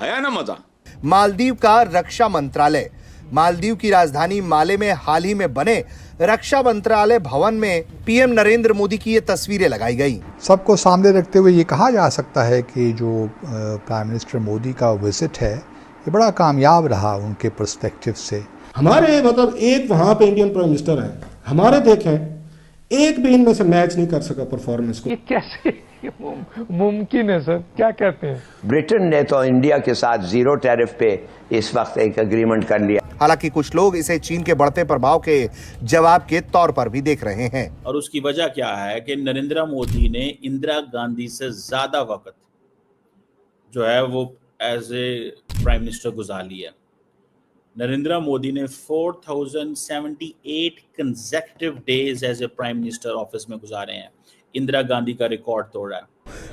आया ना मजा। मालदीव का रक्षा मंत्रालय। मालदीव की राजधानी माले में हाल ही में बने रक्षा मंत्रालय भवन में पीएम नरेंद्र मोदी की ये तस्वीरें लगाई गई। सबको सामने रखते हुए ये कहा जा सकता है कि जो प्राइम मिनिस्टर मोदी का विजिट है ये बड़ा कामयाब रहा उनके पर्सपेक्टिव से। हमारे मतलब एक वहां पे इंडियन प्राइम मिनिस्टर है, हमारे देखें एक भी इनमें से मैच नहीं कर सका परफॉर्मेंस को। ये कैसे मुमकिन है सर, क्या कहते हैं? ब्रिटेन ने तो इंडिया के साथ जीरो टैरिफ पे इस वक्त एक एग्रीमेंट कर लिया। हालांकि कुछ लोग इसे चीन के बढ़ते प्रभाव के जवाब के तौर पर भी देख रहे हैं। और उसकी वजह क्या है कि नरेंद्र मोदी ने इंदिरा गांधी से ज्यादा वक्त जो है वो एज ए प्राइम मिनिस्टर गुजार लिया। नरेंद्र मोदी ने 4078 consecutive days as a prime minister office में गुजारे हैं। इंदिरा गांधी का रिकॉर्ड तोड़ा है।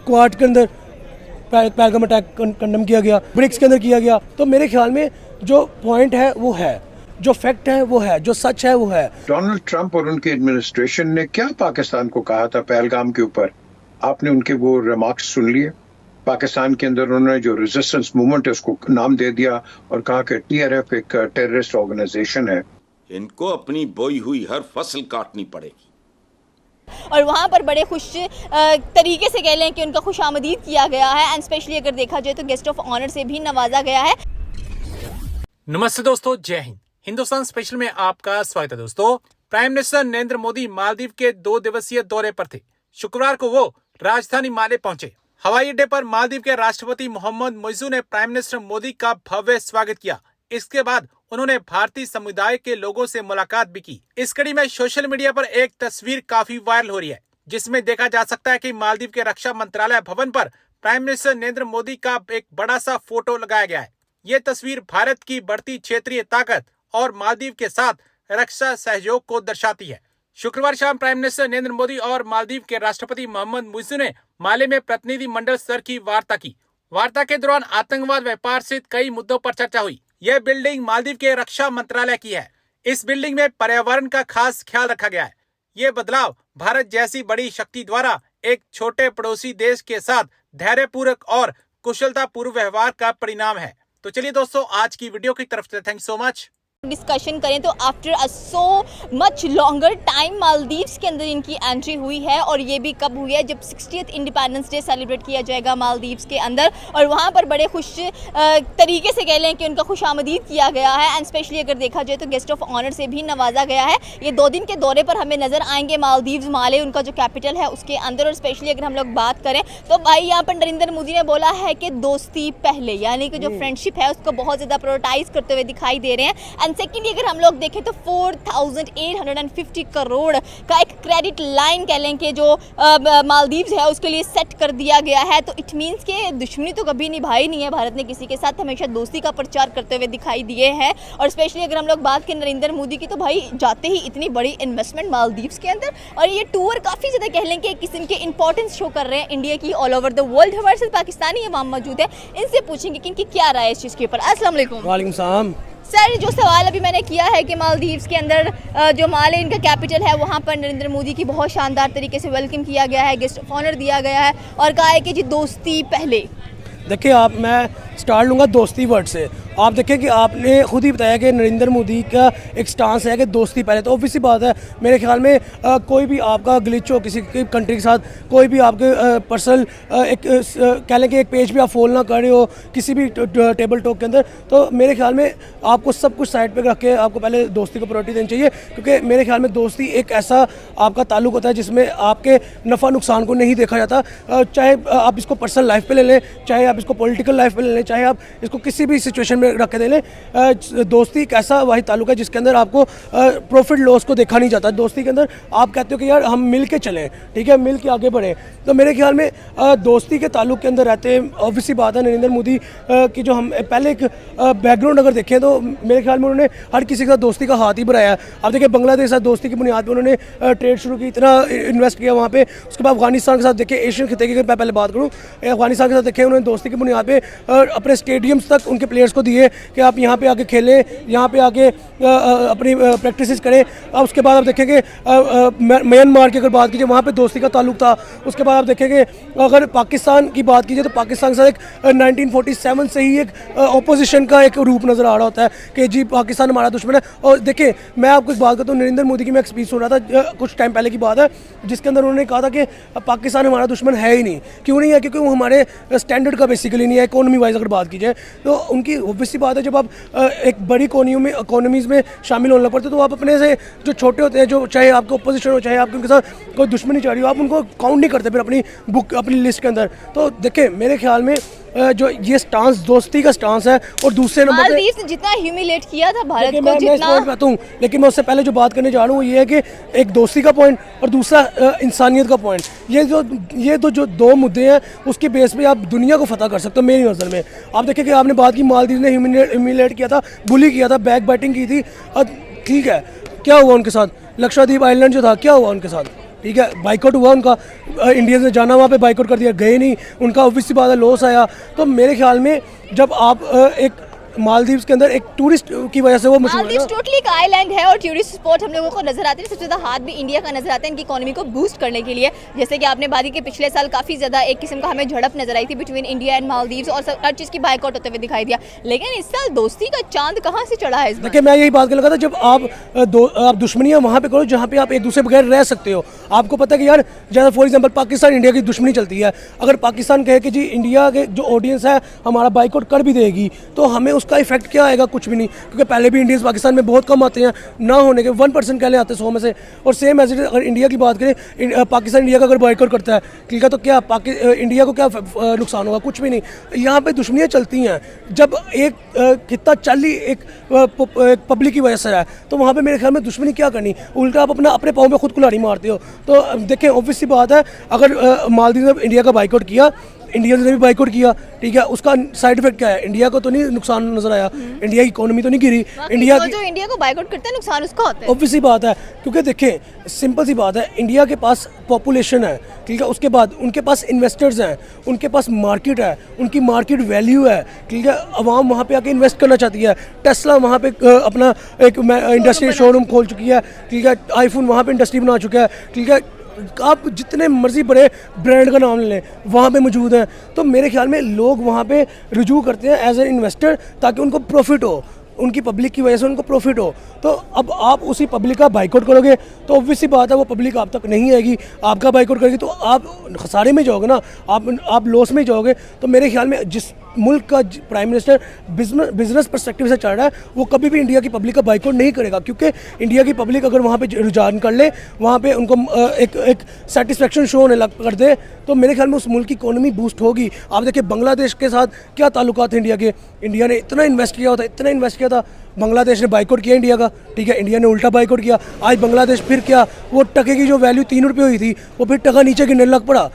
क्वाड के अंदर पहलगाम अटैक कंडेम किया गया, ब्रिक्स के अंदर किया गया। तो मेरे ख्याल में जो पॉइंट है वो है, जो फैक्ट है वो है, जो सच है वो है। डोनाल्ड ट्रंप और उनके एडमिनिस्ट्रेशन ने क्या पाकिस्तान को कहा था पहलगाम के ऊपर? आपने उनके वो रिमार्क्स सुन लिए? पाकिस्तान के अंदर उन्होंने जो रेजिस्टेंस मूवमेंट है उसको नाम दे दिया और कहा कि टीआरएफ एक टेररिस्ट ऑर्गेनाइजेशन है। इनको अपनी बोई हुई हर फसल काटनी पड़ेगी। और वहाँ पर बड़े खुश तरीके से कह लें कि उनका खुशामदीद किया गया है एंड स्पेशली अगर देखा जाए तो गेस्ट ऑफ ऑनर से भी नवाजा गया है। नमस्ते दोस्तों, जय हिंद। हिंदुस्तान स्पेशल में आपका स्वागत है। दोस्तों, प्राइम मिनिस्टर नरेंद्र मोदी मालदीव के 2 दिवसीय दौरे पर थे। शुक्रवार को वो राजधानी माले पहुंचे। हवाई अड्डे पर मालदीव के राष्ट्रपति मोहम्मद मुइज़्ज़ू ने प्राइम मिनिस्टर मोदी का भव्य स्वागत किया। इसके बाद उन्होंने भारतीय समुदाय के लोगों से मुलाकात भी की। इस कड़ी में सोशल मीडिया पर एक तस्वीर काफी वायरल हो रही है, जिसमें देखा जा सकता है कि मालदीव के रक्षा मंत्रालय भवन पर प्राइम मिनिस्टर नरेंद्र मोदी का एक बड़ा सा फोटो लगाया गया है। ये तस्वीर भारत की बढ़ती क्षेत्रीय ताकत और मालदीव के साथ रक्षा सहयोग को दर्शाती है। शुक्रवार शाम प्राइम मिनिस्टर नरेंद्र मोदी और मालदीव के राष्ट्रपति मोहम्मद मुइज़्ज़ू ने माले में प्रतिनिधि मंडल स्तर की वार्ता की। वार्ता के दौरान आतंकवाद, व्यापार सहित कई मुद्दों पर चर्चा हुई। यह बिल्डिंग मालदीव के रक्षा मंत्रालय की है। इस बिल्डिंग में पर्यावरण का खास ख्याल रखा गया है। ये बदलाव भारत जैसी बड़ी शक्ति द्वारा एक छोटे पड़ोसी देश के साथ धैर्यपूर्वक और कुशलतापूर्व व्यवहार का परिणाम है। तो चलिए दोस्तों, आज की वीडियो की तरफ से थैंक सो मच। डिस्कशन करें तो after a so much longer time Maldives के अंदर इनकी एंट्री हुई है। और ये भी कब हुई है? जब 60th इंडिपेंडेंस डे सेलिब्रेट किया जाएगा मालदीव्स के अंदर। और वहाँ पर बड़े खुश तरीके से कह लें कि उनका खुशामदीद किया गया है एंड स्पेशली अगर देखा जाए तो गेस्ट ऑफ ऑनर से भी नवाजा गया है। ये 2 दिन के दौरे पर हमें नजर आएंगे मालदीव्स माले, उनका जो कैपिटल है उसके अंदर। और स्पेशली अगर हम लोग बात करें तो भाई यहाँ पर नरेंद्र मोदी ने बोला है कि दोस्ती पहले, यानी कि जो फ्रेंडशिप है उसको बहुत ज़्यादा प्रायोरिटाइज करते हुए दिखाई दे रहे हैं। एंड सेकेंडली अगर हम लोग देखें तो 4850 करोड़ का एक क्रेडिट लाइन कह लें कि जो मालदीव्स है उसके लिए सेट कर दिया गया है। तो इट मीन्स कि दुश्मनी तो कभी निभाई नहीं है भारत ने किसी के साथ, हमेशा दोस्ती का प्रचार करते हुए दिखाई दिए हैं। और स्पेशली अगर हम लोग बात करें नरेंद्र मोदी की तो भाई जाते ही इतनी बड़ी इन्वेस्टमेंट मालदीव्स के अंदर। और ये टूर काफ़ी ज़्यादा कह लें कि एक किस्म के इंपॉर्टेंस शो कर रहे हैं इंडिया की ऑल ओवर द वर्ल्ड। हमारे साथ पाकिस्तानी अवाम मौजूद है, इनसे पूछेंगे कि इनकी क्या राय है इस चीज़ के ऊपर। अस्सलाम वालेकुम। वालेकुम सलाम। सर, जो सवाल अभी मैंने किया है कि मालदीव्स के अंदर जो माले इनका कैपिटल है वहाँ पर नरेंद्र मोदी की बहुत शानदार तरीके से वेलकम किया गया है, गेस्ट ऑफ ऑनर दिया गया है और कहा है कि जी दोस्ती पहले। देखिए, मैं स्टार्ट लूँगा दोस्ती वर्ड से। आप देखें कि आपने खुद ही बताया कि नरेंद्र मोदी का एक स्टांस है कि दोस्ती पहले। तो ऑब्वियसली बात है, मेरे ख्याल में कोई भी आपका ग्लिच हो किसी की कंट्री के साथ, कोई भी आपके पर्सनल एक कह लें कि एक पेज भी आप फॉलो ना कर रहे हो किसी भी टेबल टॉक के अंदर, तो मेरे ख्याल में आपको सब कुछ साइड पे रख के आपको पहले दोस्ती को प्रायोरिटी देनी चाहिए। क्योंकि मेरे ख्याल में दोस्ती एक ऐसा आपका ताल्लुक होता है जिसमें आपके नफ़ा नुकसान को नहीं देखा जाता। चाहे आप इसको पर्सनल लाइफ पे ले लें, चाहे आप इसको पॉलिटिकल लाइफ पे ले लें, चाहे आप इसको किसी भी सिचुएशन में रख के दे लें। दोस्ती एक ऐसा वही ताल्लुक है जिसके अंदर आपको प्रॉफिट लॉस को देखा नहीं जाता। दोस्ती के अंदर आप कहते हो कि यार हम मिल के चलें, ठीक है, मिल के आगे बढ़ें। तो मेरे ख्याल में दोस्ती के ताल्लुक के अंदर रहते हैं। ऑब्वियसली बात है, नरेंद्र मोदी की जो हम पहले एक बैकग्राउंड अगर देखें तो मेरे ख्याल में उन्होंने हर किसी के साथ दोस्ती का हाथ ही बढ़ाया है। आप देखिए, बांग्लादेश के साथ दोस्ती की बुनियाद पर उन्होंने ट्रेड शुरू की, इतना इन्वेस्ट किया वहाँ पे। उसके बाद अफगानिस्तान के साथ देखिए, एशियन खिते की अगर मैं पहले बात करूँ, अफगानिस्तान के साथ देखें उन्होंने दोस्ती की बुनियाद पर अपने स्टेडियम्स तक उनके प्लेयर्स को दिए चाहिए कि आप यहाँ पे आके खेलें, यहाँ पे आके अपनी प्रैक्टिस करें। अब उसके बाद आप देखेंगे म्यांमार की अगर बात कीजिए, वहाँ पे दोस्ती का ताल्लुक था। उसके बाद आप देखेंगे अगर पाकिस्तान की बात कीजिए तो पाकिस्तान के साथ एक 1947 से ही एक ऑपोजिशन का एक रूप नज़र आ रहा होता है कि जी पाकिस्तान हमारा दुश्मन है। और देखिए मैं आपको एक बात करता हूँ, नरेंद्र मोदी की मैं एक स्पीच सुन रहा था कुछ टाइम पहले की बात है, जिसके अंदर उन्होंने कहा था कि पाकिस्तान हमारा दुश्मन है ही नहीं। क्यों नहीं है? क्योंकि वो हमारे स्टैंडर्ड का बेसिकली नहीं है। इकोनॉमी वाइज अगर बात की जाए तो उनकी ऑब्वियस सी बात है, जब आप एक बड़ी इकोनॉमीज़ में शामिल होने लग पड़ते तो आप अपने से जो छोटे होते हैं, जो चाहे आपके ओपोजिशन हो, चाहे आपके उनके साथ कोई दुश्मनी चाह रही हो, आप उनको काउंट नहीं करते फिर अपनी बुक अपनी लिस्ट के अंदर। तो देखिए मेरे ख्याल में जो ये स्टांस दोस्ती का स्टांस है, और दूसरे नंबर पे मालदीव ने जितना ह्यूमिलेट किया था भारत को, मैं इस पॉइंट पे आता हूँ, लेकिन मैं उससे पहले जो बात करने जा रहा हूँ वो ये है कि एक दोस्ती का पॉइंट और दूसरा इंसानियत का पॉइंट। ये जो दो मुद्दे हैं उसके बेस पे आप दुनिया को फतह कर सकते हो मेरी नज़र में। आप देखिए कि आपने बात की मालदीव ने ह्यूमिलेट किया था, बुली किया था, बैक बैटिंग की थी, ठीक है, क्या हुआ उनके साथ? लक्षद्वीप आइलैंड जो था क्या हुआ उनके साथ? ठीक है, बाइकआउट हुआ उनका, इंडियंस ने जाना वहाँ पे बाइकआउट कर दिया, गए नहीं, उनका ऑब्वियसली बात है लॉस आया। तो मेरे ख्याल में जब आप एक मालदीव्स के अंदर एक टूरिस्ट की वजह से वो मशहूर है। मालदीव्स टोटली एक आइलैंड है और टूरिस्ट स्पॉट हम लोगों को नजर आते हैं। सबसे ज़्यादा हाथ भी इंडिया का नजर आता है इनकी इकोनॉमी को बूस्ट करने के लिए। जैसे कि आपने बात की कि पिछले साल काफ़ी ज़्यादा एक किस्म का हमें झड़प नजर आई थी बिटवीन इंडिया एंड मालदीव्स, और हर चीज़ की बाइकआउट होते हुए दिखाई दिया। लेकिन इस साल दोस्ती का चांद कहाँ से चढ़ा है? देखिए मैं यही बात कर लगा था, जब आप दुश्मनियाँ वहाँ पे करो जहाँ पे आप एक दूसरे बगैर रह सकते हो। आपको पता है कि यार जैसे फॉर एग्जाम्पल पाकिस्तान इंडिया की दुश्मनी चलती है, अगर पाकिस्तान कहे कि जी इंडिया के जो ऑडियंस है हमारा बाइकआउट कर भी देगी तो हमें उसका इफेक्ट क्या आएगा? कुछ भी नहीं, क्योंकि पहले भी इंडियंस पाकिस्तान में बहुत कम आते हैं, ना होने के 1% कहले आते हैं 100 में से। और सेम एज इट अगर इंडिया की बात करें, पाकिस्तान इंडिया का अगर बॉयकॉट करता है, ठीक है, तो क्या इंडिया को क्या नुकसान होगा? कुछ भी नहीं। यहाँ पे दुश्मनियाँ चलती हैं। जब एक खित्ता चल ही एक पब्लिक की वजह से है तो वहाँ पे मेरे ख्याल में दुश्मनी क्या करनी, उल्टा आप अपने पाँव में खुद कुल्हाड़ी मारते हो। तो देखें ऑब्वियस सी बात है, अगर मालदीव ने इंडिया का बाइकआउट किया, इंडियंस ने भी बाइकआउट किया, ठीक है, उसका साइड इफेक्ट क्या है? इंडिया को तो नहीं नुकसान नजर आया, इंडिया की इकोनॉमी तो नहीं गिरी। जो इंडिया को बाइकआउट करते हैं नुकसान उसका होता है। ऑब्वियस सी बात है, क्योंकि देखें सिंपल सी बात है, इंडिया के पास पॉपुलेशन है, ठीक है, उसके बाद उनके पास इन्वेस्टर्स हैं, उनके पास मार्केट है, उनकी मार्केट वैल्यू है, ठीक है, अवाम वहाँ पे आके इन्वेस्ट करना चाहती है। टेस्ला वहाँ पे अपना एक इंडस्ट्री शोरूम खोल चुकी है, ठीक है, आईफोन वहाँ पे इंडस्ट्री बना चुका है, ठीक है, आप जितने मर्जी बड़े ब्रांड का नाम लें वहाँ पे मौजूद हैं। तो मेरे ख्याल में लोग वहाँ पे रुजू करते हैं एज ए इन्वेस्टर, ताकि उनको प्रॉफिट हो, उनकी पब्लिक की वजह से उनको प्रॉफिट हो। तो अब आप उसी पब्लिक का बाइकआउट करोगे तो ऑब्वियस सी बात है वो पब्लिक आप तक नहीं आएगी, आपका बाइकआउट करेगी तो आप खसारे में जाओगे ना, आप लॉस में जाओगे। तो मेरे ख्याल में जिस मुल्क का प्राइम मिनिस्टर बिजनेस पर्सपेक्टिव से चल रहा है वो कभी भी इंडिया की पब्लिक का बाइकआउट नहीं करेगा, क्योंकि इंडिया की पब्लिक अगर वहाँ पे रुझान कर ले, वहाँ पे उनको एक सेटिस्फेक्शन शो होने लग कर दे, तो मेरे ख्याल में उस मुल्क की इकोनॉमी बूस्ट होगी। आप देखिए बांग्लादेश के साथ क्या ताल्लुकात हैं इंडिया के, इंडिया ने इतना इन्वेस्ट किया था, इतना इन्वेस्ट किया था, बांग्लादेश ने बाइकआउट किया इंडिया का, ठीक है, इंडिया ने उल्टा बाइकआउट किया। आज बांग्लादेश फिर क्या, वो टके की जो वैल्यू 3 रुपये हुई थी वो फिर टका नीचे गिरने लग पड़ा।